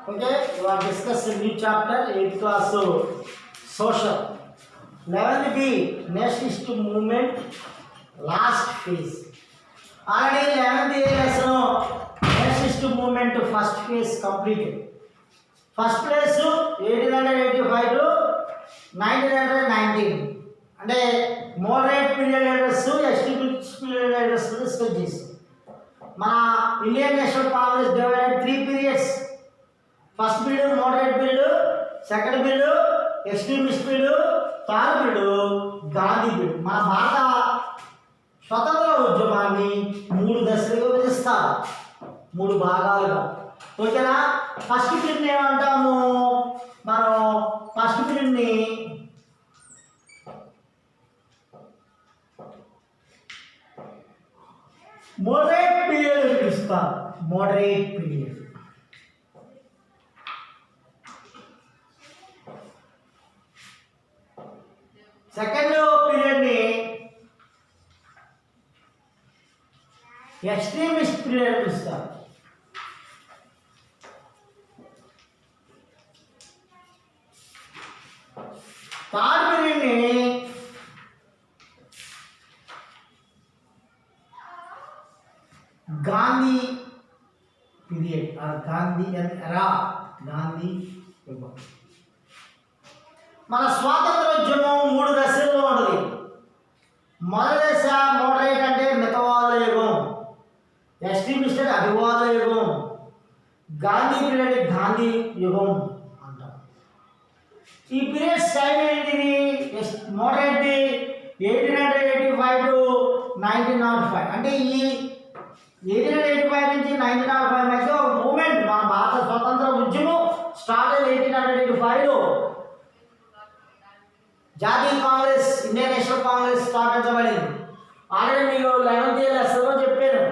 Okay, we are discussing new chapter 8th class social. 11th B nationalist movement last phase. Already 11th A lesson nationalist movement first phase completed. First place 1885 to 1919. అంటే moderate period leaders extremist period leaders discuss చేసాం. మన Indian National Congress divided 3 periods. First period moderate period, second period extremist period, third period Gandhi period. మన భారత స్వతంత్ర ఉద్యమాన్ని 3 దశలుగా విభజిస్తారు, 3 భాగాలుగా. ఓకేనా? ఫస్ట్ పీరియడ్ ఏమంటాము మనం? ఫస్ట్ పీరియడ్ని మోడరేట్ పీరియడ్ పిలుస్తాం. Moderate period. సెకండ్ పీరియడ్ని ఎక్స్ట్రీమిస్ట్ పీరియడ్ పిలుస్తాం. థర్డ్ పీరియడ్ని గాంధీ పీరియడ్ గాంధీ ఎరా, గాంధీ యుగం. మన స్వాతంత్రోద్యమం 3 దశల్లో ఉంటుంది. మొదటి దశ మోడరేట్ అంటే మితవాద యుగం, ఎక్స్ట్రీమిస్ట్ అంటే అతివాద యుగం, గాంధీ పీరియడ్ గాంధీ యుగం అంటాం. ఈ పీరియడ్స్ టైం ఏంటిది? Moderate 1885 to 1905. అంటే ఈ 1885 నుంచి 1905 మధ్య ఒక మూమెంట్, మన భారత స్వతంత్ర ఉద్యమం స్టార్ట్ అయింది 1885లో. జాతీయ కాంగ్రెస్, ఇండియన్ నేషనల్ కాంగ్రెస్ స్థాపించబడింది. ఆల్రెడీ మీకు 11th A లెసన్లో చెప్పాను.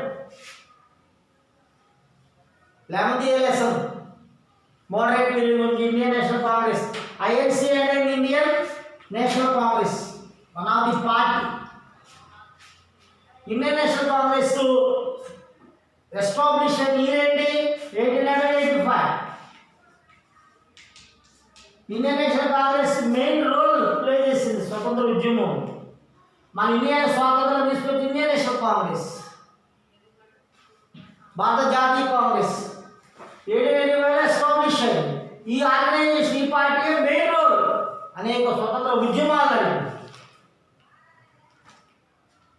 11th A lesson moderate period గురించి, ఇండియన్ నేషనల్ కాంగ్రెస్. ఐఎన్సి అంటే Indian National Congress, one of the party. Indian National Congress establish అయిన ఇయర్ ఏంటి? 1885. Indian National Congress main role play చేసింది స్వతంత్ర ఉద్యమం. మన ఇండియా స్వాతంత్రం తీసుకొచ్చి ఇండియన్ నేషనల్ కాంగ్రెస్, భారత జాతీయ కాంగ్రెస్ 1885 ఎస్టాబ్లిష్ అయింది. ఈ ఆర్గనైజేషన్, ఈ పార్టీ మెయిన్ రోల్ అనేక స్వతంత్ర ఉద్యమాలు అయింది.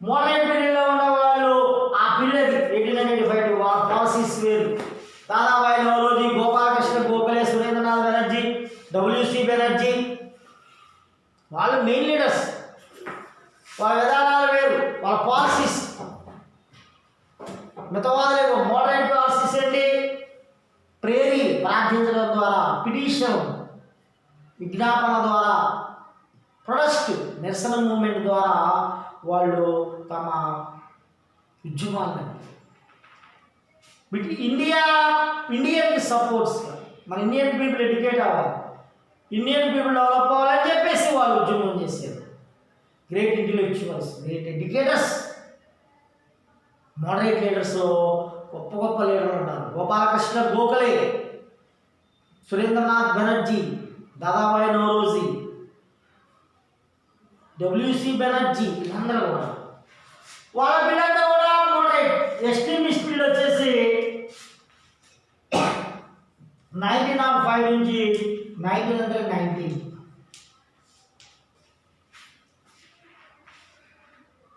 మోడరేట్ పీరియడ్లో ఉన్న వాళ్ళు ఆ పీరియడ్ 1885 వాళ్ళ పాలసీస్ వేరు. దాదాబాయి నౌరోజీ, గోపాలకృష్ణ గోఖలే, సురేంద్రనాథ్ బెనర్జీ, WC బెనర్జీ వాళ్ళు మెయిన్ లీడర్స్. వాళ్ళ విధానాలు వేరు, వాళ్ళ పాలసీస్ మితవాదులు. మోడరేట్ పాలసీస్ ఏంటి? ప్రేరీ, ప్రార్థించడం ద్వారా, పిటిషన్ విజ్ఞాపన ద్వారా, ప్రొటెస్ట్ నిరసన మూవ్మెంట్ ద్వారా వాళ్ళు తమ ఉద్యమాలను ఇండియన్ సపోర్ట్స్. మన ఇండియన్ పీపుల్ ఎడ్యుకేట్ అవ్వాలి, ఇండియన్ పీపుల్ డెవలప్ అవ్వాలని చెప్పేసి వాళ్ళు ఉద్యమం చేశారు. Great intellectuals, great educators, moderate leaders, గొప్ప గొప్ప లీడర్లు ఉన్నారు. గోపాలకృష్ణ గోఖలే, సురేంద్రనాథ్ బెనర్జీ, దాదాబాయి నౌరోజీ, WC బెనర్జీ, వీళ్ళందరూ కూడా వాళ్ళ పిల్లలంతా కూడా మోడరేట్. ఎక్స్ట్రీమిస్ట్ పీరియడ్ వచ్చేసి 1905 నుంచి 1919.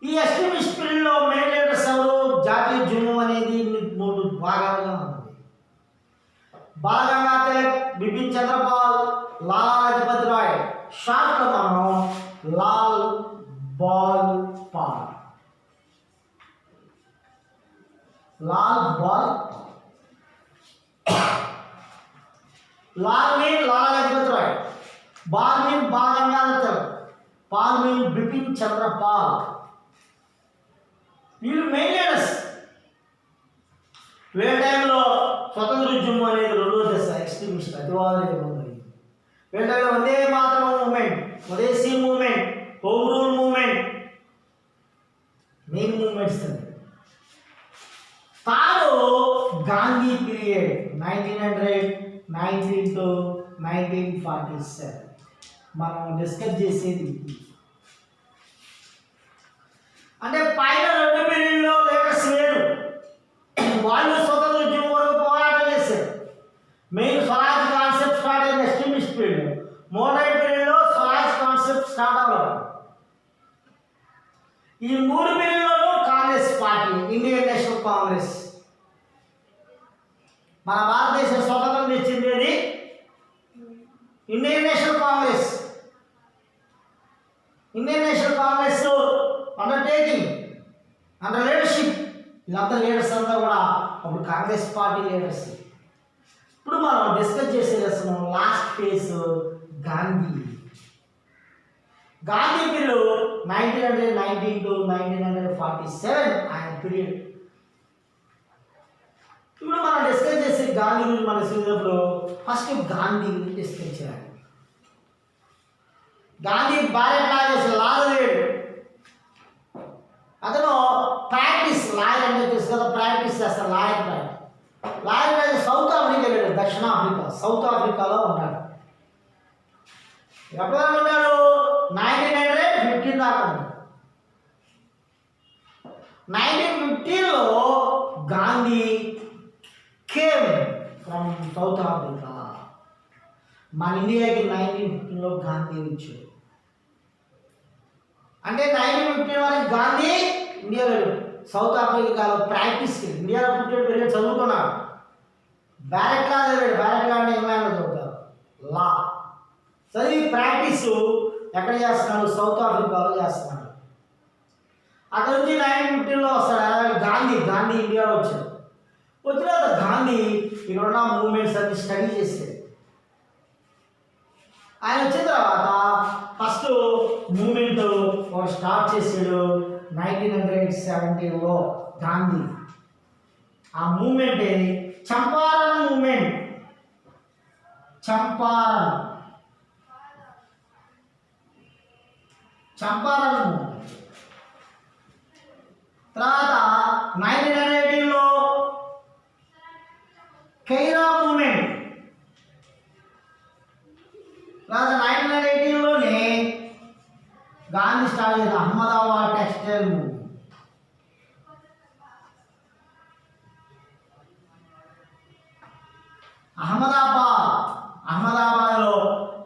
ఈ ఎక్స్ట్రీమిస్ట్ పీరియడ్లో మెయిన్ లీడర్స్ ఎవరు? జాతీయ ఉద్యమం అనేది 3 భాగాలుగా ఉంది. బాలగంగాధర్ తిలక్, బిపిన్ చంద్రపాల్, లాలా లజపత్ రాయ్. షార్ట్లో మనం Lal Bal Pal, Lal Bal. Lal mean Lala Lajpat Rai, Bal mean Balgangadhar Tilak, Pal mean Bipin Chandrapal. వీళ్ళు మెయిన్ లీడర్స్. వీళ్ళ టైంలో స్వతంత్ర ఉద్యమం అనేది 2వ దశ, ఎక్స్ట్రీమిస్ట్ అతివాదులు ఉంది. వీళ్ళ టైంలో Vande Mataram movement, Swadeshi movement, home rule movement main movements. తాను గాంధీ పీరియడ్ 1900 19 to 1947 మనం డిస్కస్ చేసేది అంటే పైన రెండు పీరియడ్లో లీడర్స్ లేరు, వాళ్ళు స్వతంత్ర ఉద్యమం వరకు పోరాటం చేశారు. మెయిన్ స్వరాజ్ కాన్సెప్ట్ స్టార్ట్ అయింది ఎక్స్ట్రీమిస్ట్ పీరియడ్. మోడరేట్ పీరియడ్లో స్వరాజ్ కాన్సెప్ట్ స్టార్ట్ అవ్వడం. ఈ మూడు పీరియడ్లోనూ Congress party, Indian National Congress, మన భారతదేశం స్వతంత్రం తెచ్చింది అది Indian National Congress. Indian National Congress undertaking under leadership, వీళ్ళంతా లీడర్స్ అంతా కూడా అప్పుడు కాంగ్రెస్ పార్టీ లీడర్స్. ఇప్పుడు మనం డిస్కస్ చేసేస్తున్నాం last phase Gandhi. Gandhi period 1919 to 1947 ఆయన పీరియడ్. ఇప్పుడు మనం డిస్కస్ చేసే గాంధీ గురించి మన చూసినప్పుడు ఫస్ట్ గాంధీ గురించి డిస్కస్ చేయాలి. గాంధీ భారత్ లా చేసే లాగా లేడు, అతను ప్రాక్టీస్ లాయర్ అంటే తెలుసు కదా, ప్రాక్టీస్ చేస్తాడు. లాయర్ అంటే సౌత్ ఆఫ్రికా లేడు, దక్షిణాఫ్రికా సౌత్ ఆఫ్రికాలో ఉన్నాడు. ఎప్పుడైనా ఉన్నాడు 1915 దాకా ఉన్నాడు. 1915లో Gandhi came from South Africa. మన ఇండియాకి 1915లో గాంధీ వచ్చాడు. అంటే 1915 వరకు గాంధీ ఇండియాలో సౌత్ ఆఫ్రికాలో ప్రాక్టీస్కి, ఇండియాలో పుట్టాడు, పెరిగి చదువుకున్నాడు. బ్యారెట్ లా చదివాడు. బ్యారెట్ లా అంటే ఇంగ్లాండ్లో చదువుతారు లా చదివి ప్రాక్టీస్ ఎక్కడ చేస్తున్నాడు, సౌత్ ఆఫ్రికాలో చేస్తున్నాడు. అక్కడ నుంచి 1915లో వస్తాడు. అలాగే గాంధీ ఇండియాలో వచ్చాడు. వచ్చిన తర్వాత గాంధీ ఇక్కడ ఉన్న మూమెంట్స్ అన్ని స్టడీ చేశాడు. ఆయన వచ్చిన తర్వాత ఫస్ట్ మూమెంట్ స్టార్ట్ చేశాడు 1917లో గాంధీ. ఆ movement Champaran movement. Champaran movement. తర్వాత 1918లో ఖైరా మూమెంట్. తర్వాత 1918లోనే గాంధీ స్టార్ట్ చేసిన అహ్మదాబాద్ టెక్స్టైల్ మూవ్మెంట్. అహ్మదాబాద్లో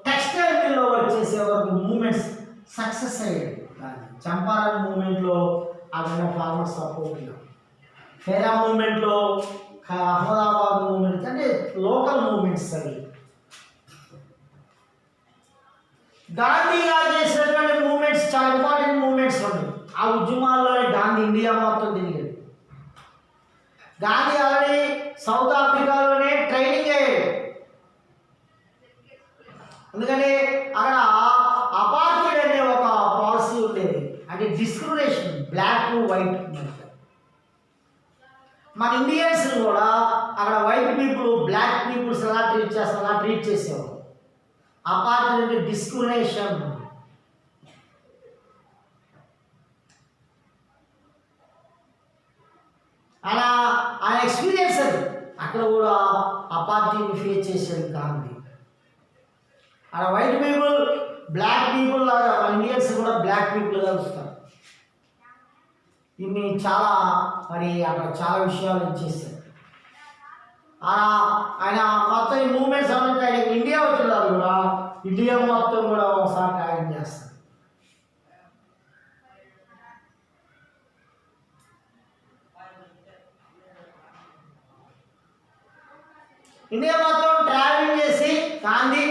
టెక్స్టైల్ మిల్లో వర్క్ చేసే వరకు మూమెంట్స్ సక్సెస్ అయ్యాడు. చంపారన్ మూమెంట్లో అక్కడ ఫార్మర్స్ సపోర్ట్, ఖైరా మూమెంట్లో, అహ్మదాబాద్ మూమెంట్స్ అంటే లోకల్ మూమెంట్స్ అవి. గాంధీ గారు చేసినటువంటి మూమెంట్స్ చాలా ఇంపార్టెంట్ మూమెంట్స్ ఉన్నాయి. ఆ ఉద్యమాల్లోనే గాంధీ ఇండియా మొత్తం తిరిగాడు. గాంధీ ఆల్రెడీ సౌత్ ఆఫ్రికాలోనే ట్రైనింగ్ అయ్యాడు. ఎందుకంటే అక్కడ అపార్ట్మెంట్ అనే ఒక పాలసీ ఉండేది, అంటే డిస్క్రిమినేషన్, బ్లాక్ వైట్. మన ఇండియన్స్ కూడా అక్కడ వైట్ పీపుల్ బ్లాక్ పీపుల్స్ ఎలా ట్రీట్ చేస్తారు, అలా ట్రీట్ చేసేవారు. Apartment discrimination. అలా ఆయన ఎక్స్పీరియన్స్ అది. అక్కడ కూడా అపార్టీని ఫేస్ చేశాడు గాంధీ. అక్కడ వైట్ పీపుల్ బ్లాక్ పీపుల్ లాగా మన ఇండియన్స్ కూడా బ్లాక్ పీపుల్గా చూస్తారు. ఇవి చాలా మరి అక్కడ చాలా విషయాలు ఇచ్చేస్తారు. ఆయన మొత్తం ఈ మూమెంట్స్ అన్నట్టు ఆయన ఇండియా వచ్చినారు కూడా, ఇండియా మొత్తం కూడా ఒకసారి ట్రావెల్ చేస్తారు. ఇండియా మొత్తం ట్రావెలింగ్ చేసి గాంధీ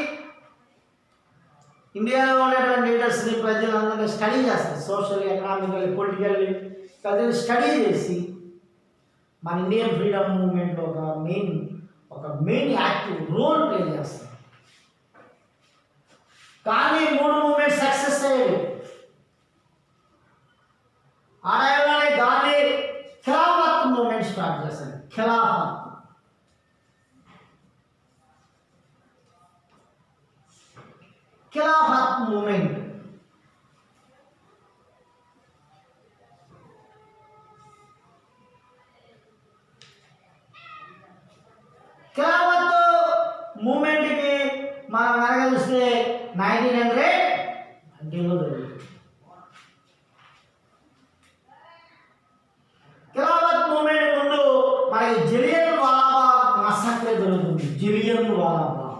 ఇండియాలో ఉన్నటువంటి లీడర్స్ని, ప్రజలందరినీ స్టడీ చేస్తారు. సోషల్, ఎకనామికల్, పొలిటికల్లీ ప్రజలు స్టడీ చేసి మన ఇండియన్ ఫ్రీడమ్ మూవ్మెంట్లో ఒక మెయిన్ యాక్టివ్ రోల్ ప్లే చేస్తారు. కానీ 3 మూవ్మెంట్ సక్సెస్ అయ్యాయి. ఆ టైంలోనే గాంధీ ఖిలాఫత్ మూవ్మెంట్ స్టార్ట్ చేశాడు. ఖిలాఫత్ మూవ్మెంట్. ఖిలాఫత్ మూమెంట్కి మనం కనుక చూస్తే 1920లో జరిగింది. ఖిలాఫత్ మూమెంట్ ముందు మనకి జలియన్ వాలాబాగ్ మసక్రే జరుగుతుంది. జలియన్ వాలాబాగ్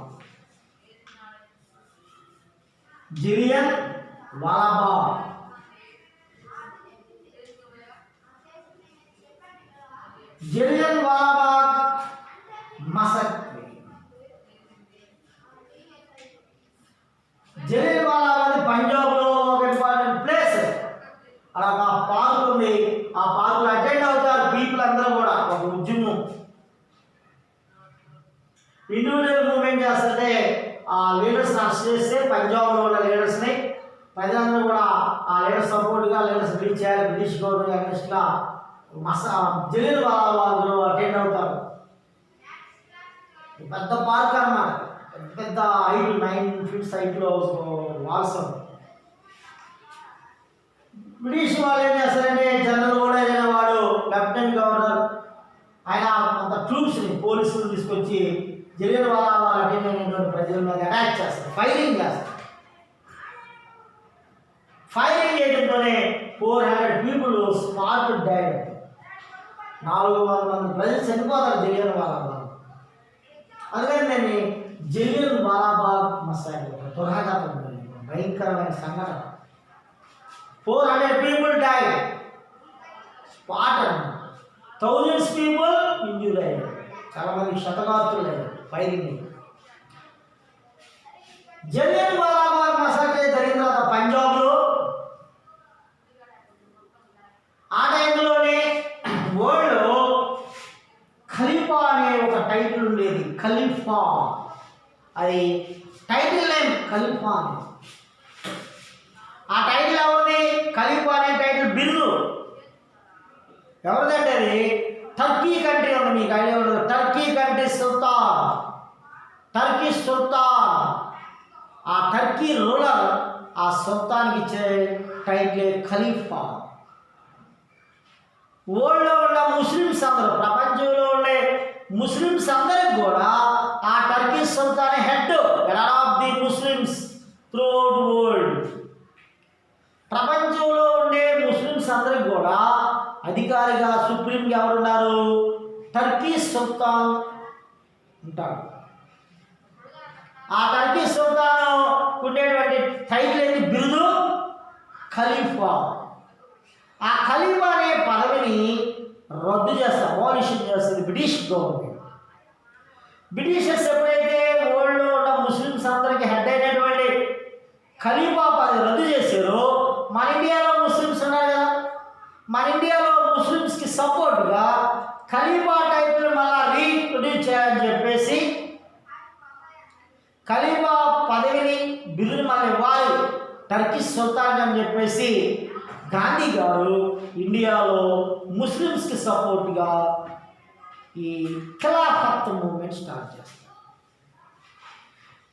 మసక్రే. జలియన్ వాలాబాగ్ పంజాబ్లో ఒక ఇంపార్టెంట్ ప్లేస్. అలా ఒక పార్క్ ఉంది. ఆ పార్కులో అటెండ్ అవుతారు పీపుల్ అందరూ కూడా. ఒక ఉద్యమం ఇండివిజువల్ మూవ్మెంట్ చేస్తుంటే ఆ లీడర్స్ అరెస్ట్ చేస్తే పంజాబ్లో ఉన్న లీడర్స్ని ప్రజలందరూ కూడా ఆ లీడర్స్ సపోర్ట్గా లీడర్స్ రీచ్ చేయాలి. బ్రిటిష్ గవర్నమెంట్ అగెన్స్ట్గా జలియన్ వాలాబాగ్లో అటెండ్ అవుతారు. పెద్ద పార్క్ అన్నమాట. పెద్ద హైట్ 9 feet హైట్లో వాల్స్. బ్రిటిష్ వాళ్ళు ఏం చేస్తారంటే జనరల్ కూడా వాడు లెఫ్టినెంట్ గవర్నర్ ఆయన కొంత ట్రూప్స్ని పోలీసులు తీసుకొచ్చి జలియన్ వాలాబాగ్ అటెండ్ అయినటువంటి ప్రజల మీద అటాక్ చేస్తారు. ఫైరింగ్ చేస్తారు. ఫైరింగ్ చేయడంతోనే 400 people స్పాట్ డెడ్. 400 మంది ప్రజలు చనిపోతారు జలియన్ వాలాబాగ్. అందుకని నేను జలియన్ వాలాబాగ్ మసక్రే దుర్ఘటన, భయంకరమైన సంఘటన. 400 people died. స్పాట్ అన్నమాట. thousands people ఇంజూర్ అయ్యారు. చాలా మంది క్షతగాత్రులు అయ్యారు ఫైరింగ్. జలియన్ వాలాబాగ్ మసక్రే జరిగిన తర్వాత పంజాబ్లో ఆ టైంలోనే వరల్డ్లో ఖలీఫా అనే ఒక టైటిల్ ఉండేది. ఖలీఫా అది టైటిల్ నేమ్ ఖలీఫా అని. ఆ టైటిల్ ఎవరిది? ఖలీఫా అనే టైటిల్ బిరుదు ఎవరిదంటే అది టర్కీ కంట్రీ ఉంది. మీకు ఐడియా ఉండదు. టర్కీ కంట్రీ సుల్తాన్, టర్కిష్ సుల్తాన్. ఆ టర్కీ రూలర్ ఆ సుల్తాన్కి ఇచ్చే టైటిల్ ఖలీఫా. వరల్డ్లో ఉన్న ముస్లిమ్స్ అందరూ, ప్రపంచంలో ఉండే ముస్లిమ్స్ అందరికి కూడా ఆ Turkey Sultan head of the Muslims throughout world. ప్రపంచంలో ఉండే ముస్లిమ్స్ అందరికి కూడా అధికారిగా సుప్రీంగా ఎవరున్నారు? టర్కీ సుల్తాన్ ఉంటాడు. ఆ టర్కీ సుల్తాన్ ఉండేటువంటి టైటిల్ ఏంటి? బిరుదు ఖలీఫా. ఆ ఖలీఫా అనే పదవిని రద్దు చేస్తారు, అబాలిషన్ చేస్తుంది బ్రిటిష్ గవర్నమెంట్. బ్రిటిషర్స్ ఎప్పుడైతే వరల్డ్లో ఉన్న ముస్లిమ్స్ అందరికీ హెడ్ అయినటువంటి ఖలీఫా పదవి రద్దు చేశారో, మన ఇండియాలో ముస్లిమ్స్ ఉన్నారు కదా, మన ఇండియాలో ముస్లిమ్స్కి సపోర్ట్గా ఖలీఫా టైటిల్ మళ్ళా రీఇంట్రొడ్యూస్ చేయాలని చెప్పేసి ఖలీఫా పదవిని బిల్లుని మళ్ళీ ఇవ్వాలి టర్కిష్ సుల్తాన్ అని చెప్పేసి గాంధీ గారు ఇండియాలో ముస్లిమ్స్కి సపోర్ట్గా ఈ ఖిలాఫత్ మూవ్మెంట్ స్టార్ట్ చేస్తారు.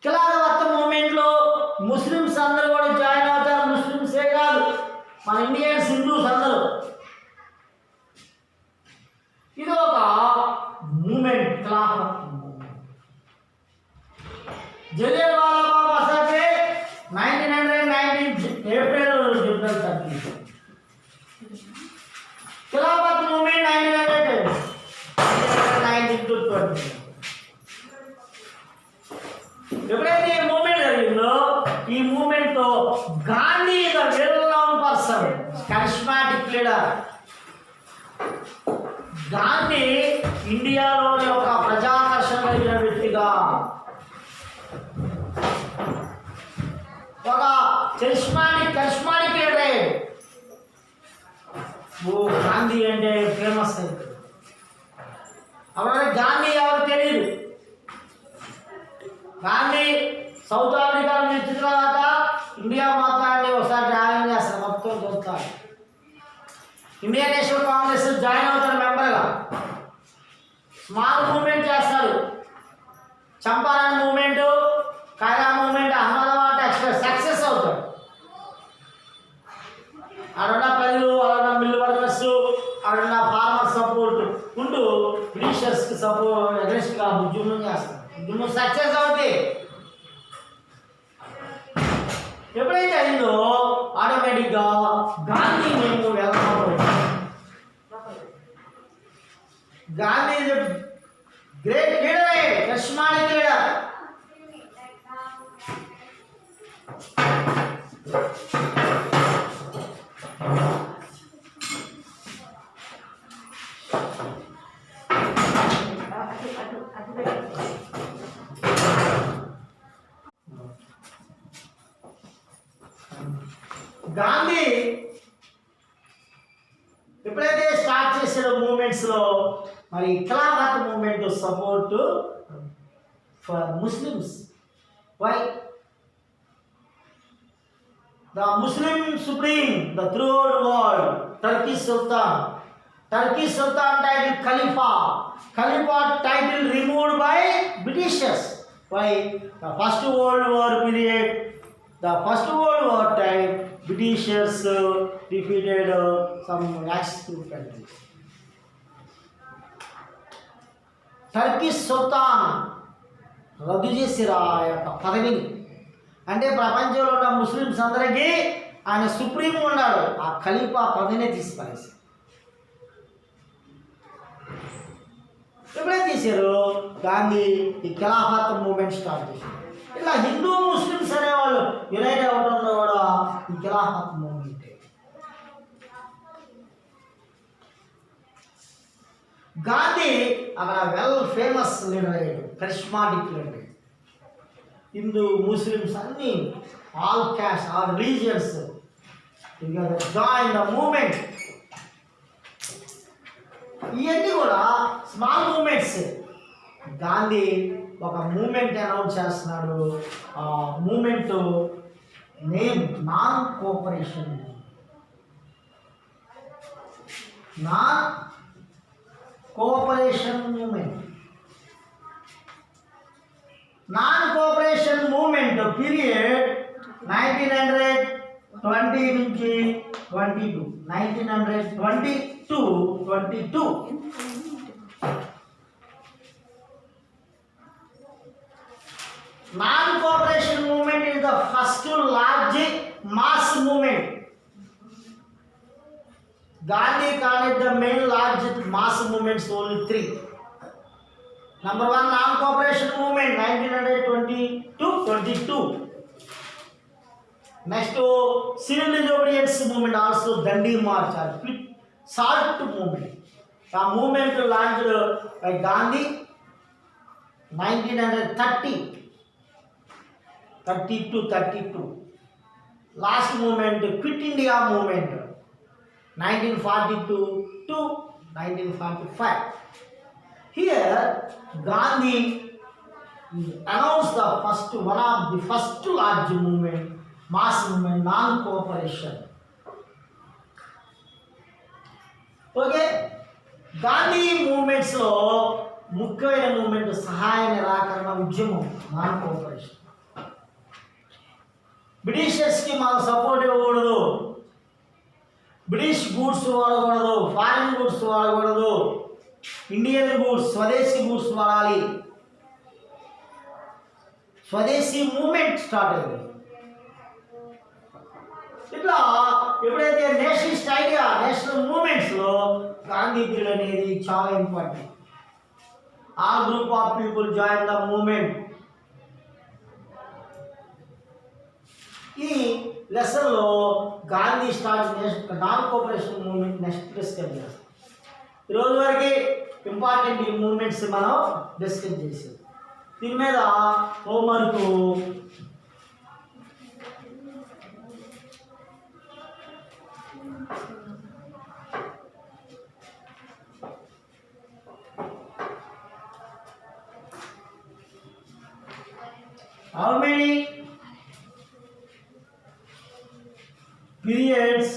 ఖిలాఫత్ మూవ్మెంట్లో ముస్లిమ్స్ అందరూ కూడా జాయిన్ అవుతారు. ముస్లిమ్సే కాదు, మన ఇండియన్స్, హిందూస్ అందరూ. ఇది ఒక movement, Khilafat movement. Jallian Walabagh massacre 1919 April 30. Khilafat movement 1920. ఎప్పుడైతే ఈ మూమెంట్ జరిగిందో, ఈ మూమెంట్ తో Gandhi the well known person, charismatic leader. Gandhi ఇండియాలోని ఒక ప్రజాకర్షణ కలిగిన వ్యక్తిగా, ఒక కరిస్మాటిక్ లీడర్. గాంధీ అంటే ఫేమస్ అవుతుంది. అప్పుడు గాంధీ ఎవరు తెలియదు. గాంధీ సౌత్ ఆఫ్రికా నుంచి వచ్చిన తర్వాత ఇండియా మొత్తాన్ని ఒకసారి ట్రావెలింగ్ చేస్తారు, మొత్తం చూస్తారు. ఇండియన్ నేషనల్ కాంగ్రెస్ జాయిన్ అవుతారు మెంబర్గా. స్మాల్ మూవ్మెంట్ చేస్తారు. Champaran movement, Kheda movement, Ahmedabad express success అవుతాడు. అక్కడ ప్రజలు, అక్కడ మిల్ వర్కర్స్, అక్కడ ఫార్మర్ సపోర్ట్ ఉంటూ బ్రిటిషర్స్కి అగెన్స్ట్గా ఉద్యమం చేస్తారు. నువ్వు సక్సెస్ అవుతే ఎప్పుడైతే అయిందో ఆటోమేటిక్గా గాంధీ మేము వెళ్తాము. Gandhi is great leader, charismatic leader. Gandhi ఎప్పుడైతే స్టార్ట్ చేసాడో మూమెంట్స్లో మరి Khilafat movement support for Muslims. Why the Muslim supreme the throughout world Turkish sultan title Khalifa title removed by Britishers. Why? The First World War period, the First World War time, Britishers defeated some Axis countries. Turkish sultan రద్దు చేసిరా ఆ యొక్క పదవిని. అంటే ప్రపంచంలో ఉన్న Muslims అందరికీ ఆయన సుప్రీం ఉన్నాడు, ఆ ఖలీఫా పదవినే తీసుకునేసి. ఎప్పుడైతే తీశారు గాంధీ ఈ ఖిలాఫత్ మూమెంట్ స్టార్ట్ చేశారు. ఇలా హిందూ ముస్లిమ్స్ అనేవాళ్ళు యునైట్ అవ్వడంలో కూడా ఈ ఖిలాఫత్ మూమెంట్. గాంధీ అక్కడ వెల్ ఫేమస్ లీడర్ అయ్యాడు, కరిష్మాటిక్ లీడర్. హిందూ ముస్లిమ్స్ అన్ని all caste all religions join the movement. ఇవన్నీ కూడా స్మాల్ మూమెంట్స్. గాంధీ ఒక మూమెంట్ అనౌన్స్ చేస్తున్నాడు. ఆ movement name non cooperation. Non cooperation movement. Non cooperation movement period 1920 నుంచి 22, 1920 to 22. Non-cooperation movement is the first large mass movement. Gandhi called it the main large mass movements, only 3. Number 1, non-cooperation movement 1920 to 22. Next, civil disobedience movement, also Dandi March or SALT movement. The movement launched by Gandhi 1930 to 32. Last movement, Quit India movement 1942 to 1945. Here, Gandhi announced the one of the first large movement, mass movement, non-cooperation. Okay, Gandhi మూమెంట్స్లో ముఖ్యమైన movement సహాయ నిరాకరణ ఉద్యమం, non cooperation. బ్రిటిషర్స్కి మనం support ఇవ్వకూడదు, British goods వాడకూడదు, foreign goods వాడకూడదు, Indian goods swadeshi goods వాడాలి. స్వదేశీ మూమెంట్ స్టార్ట్ అయింది. ఇట్లా ఎప్పుడైతే నేషనలిస్ట్ ఐడియా, నేషనల్ మూమెంట్స్లో గాంధీ పీరియడ్ అనేది చాలా important. All group of people join the movement. ఈ లెసన్లో Gandhi start non cooperation movement next discuss చేస్తాం. ఈరోజు వరకు ఇంపార్టెంట్ ఈ మూమెంట్స్ మనం డిస్కస్ చేసాం. దీని మీద homework how many periods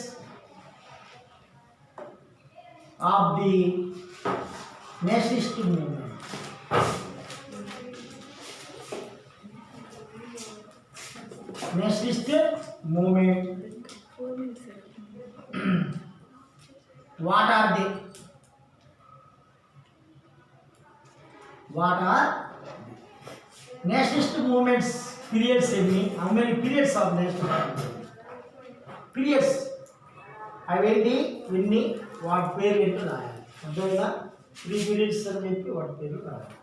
of the nationalist movement? Nationalist movement. What are they? What are nationalist movements periods ఎన్ని, how many periods of nationalist periods అవేంటి ఎన్ని, వాటి పేరు ఏంటో రాయాలి. అర్థమైందా? 3 పీరియడ్స్ అని చెప్పి వాటి పేరు రాయాలి.